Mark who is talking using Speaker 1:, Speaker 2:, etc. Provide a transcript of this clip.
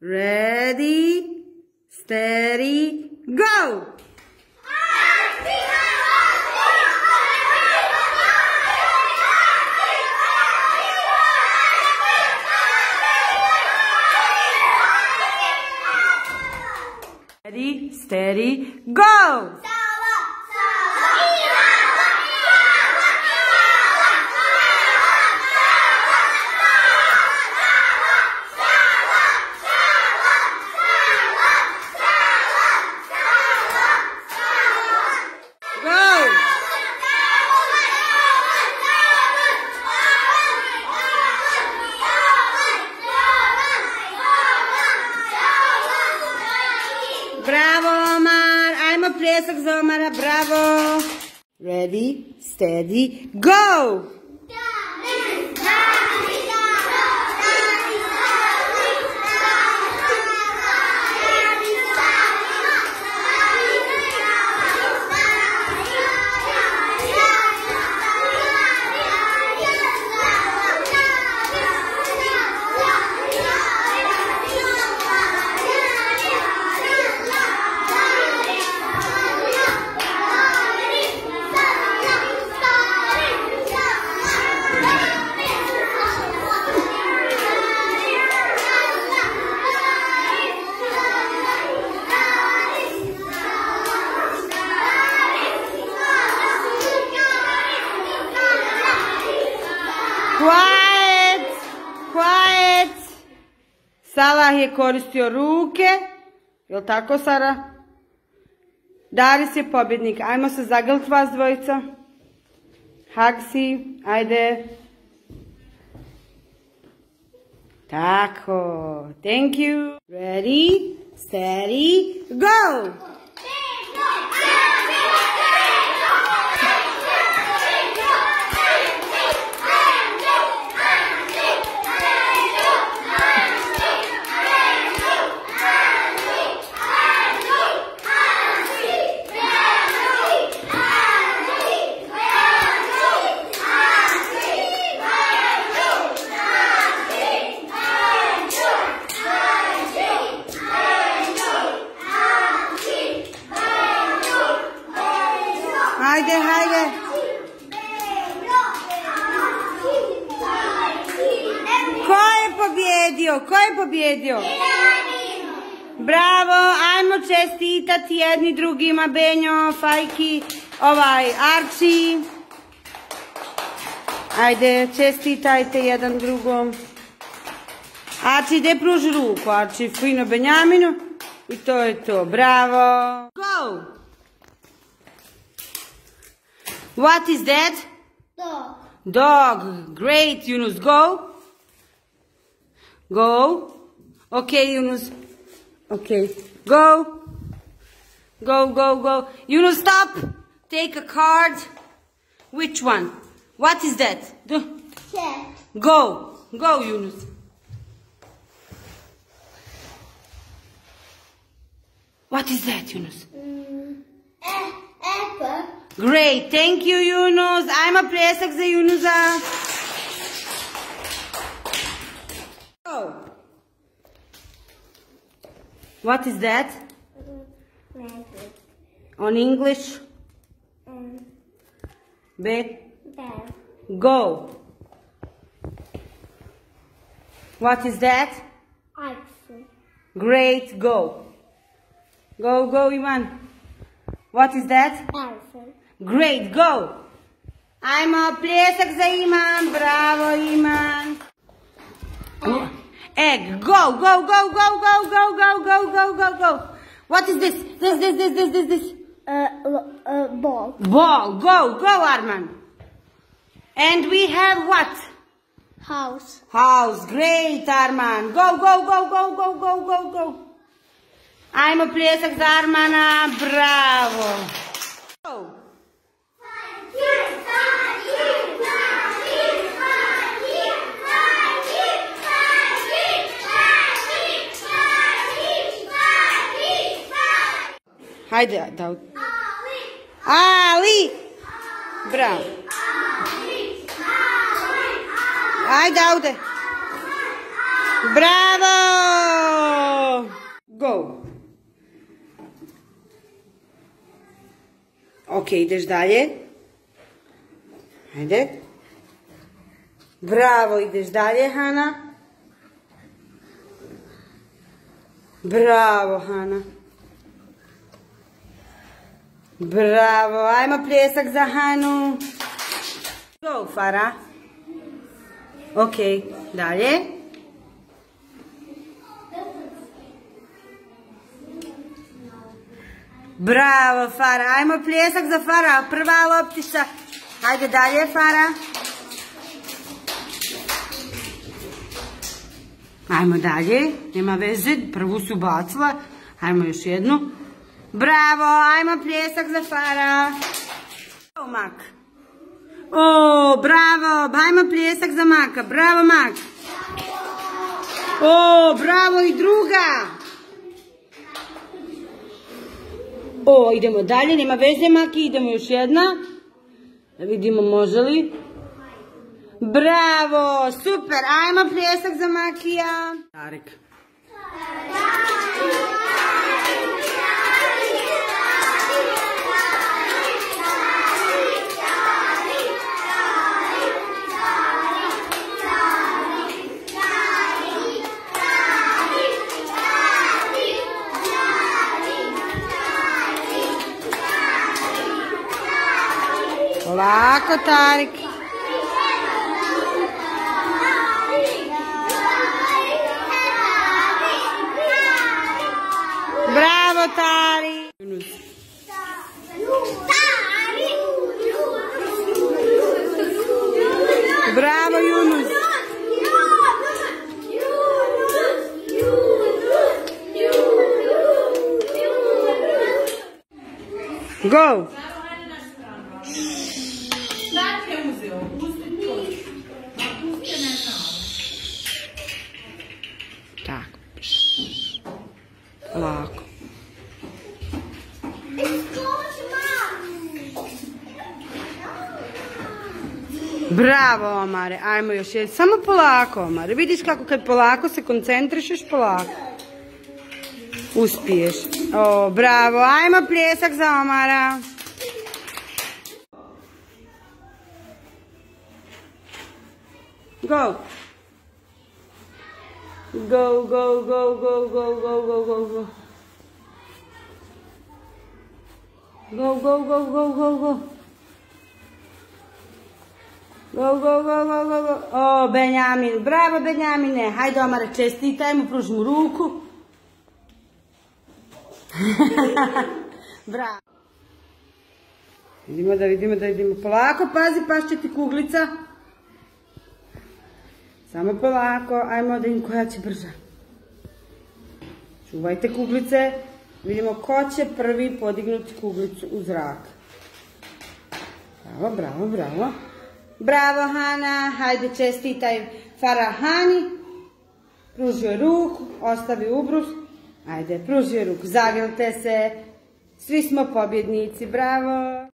Speaker 1: Ready, steady, go! Ready, steady, go! Bravo, Omar. Ajmo pljesak za Omara. Bravo. Ready, steady, go! Quiet! Quiet! Salah je koristio ruke. Jel' tako, Sara? Daris je pobjednik. Ajmo se zagrliti vas dvojica. Hagsi, ajde. Tako. Thank you. Ready, steady, go! Hajde, hajde. Ko je pobjedio? Ko je pobjedio? Bravo, ajmo čestitati jedni drugima, Benjo, Fajki, Arči. Ajde, čestitajte jedan drugom. Arči, ide pruži ruku, Arči, fino Benjaminu. I to je to, bravo. Go! What is that?
Speaker 2: Dog.
Speaker 1: Dog. Great, Yunus. Go. Go. Okay, Yunus. Okay. Go. Go, go, go. Yunus, stop. Take a card. Which one? What is that?
Speaker 2: Cat.
Speaker 1: Go. Go, Yunus. What is that, Yunus?
Speaker 2: Apple.
Speaker 1: Great, thank you, Yunus. Ajmo pljesak za Yunusa. Go. What is that?
Speaker 2: Magic.
Speaker 1: On English?
Speaker 2: Bear.
Speaker 1: Go. What is that?
Speaker 2: Ice.
Speaker 1: Great, go. Go, go, Ivan. What is that?
Speaker 2: Elephant.
Speaker 1: Great, go. Ajmo pljesak za Iman. Bravo, Iman. Egg. Go, go, go, go, go, go, go, go, go, go, go. What is this? This.
Speaker 2: Ball.
Speaker 1: Ball. Go, go, Arman. And we have what?
Speaker 2: House.
Speaker 1: House. Great, Arman. Go, go, go, go, go, go, go, go. Ajmo pljesak za Armana. Bravo. Go. Hajde, Daud. Ali. Bravo. Ajde, Daude. Bravo. Go. Ok, ideš dalje. Ajde. Bravo, ideš dalje, Hana. Bravo, Hana. Bravo, ajmo pljesak za Hanu. Go, Farah. Ok, dalje. Bravo, Farah. Ajmo pljesak za Farah. Prva loptica. Hajde dalje, Farah. Ajmo dalje. Nema veze. Prvu su bacila. Ajmo još jednu. Bravo. Ajmo pljesak za Farah. O, Mak. O, bravo. Ajmo pljesak za Maka. Bravo, Mak. O, bravo i druga. O, idemo dalje, nema veze, Maki, idemo još jedna. Da vidimo može li. Bravo, super, ajmo pljesak za Makija. Tarek. Polako, Tarik. Bravo, Tarik. Bravo, Yunus. Go. Tako. Polako. Bravo, Omare. Ajmo još jedan. Samo polako, Omare. Vidiš kako kad polako se koncentrišeš, polako. Uspiješ. O, bravo. Ajmo pljesak za Omara. Go. Go, go, go, go, go, go, go, go, go. Go, go, go, go, go, go. Go, go, go, go, go, go. O, Benjamin. Bravo, Benjamine. Hajde, Omare, čestitaj mu, pruži mu ruku. Bravo. Vidimo da vidimo. Polako, pazi, pašće ti kuglica. Samo polako, ajmo da im koja će brža. Čuvajte kuglice. Vidimo ko će prvi podignuti kuglicu u zrak. Bravo, bravo, bravo. Bravo, Hana. Hajde, čestitaj Farah Hani. Pružio ruku, ostavi ubrus. Ajde, pružio ruku, zagrlte se. Svi smo pobjednici, bravo.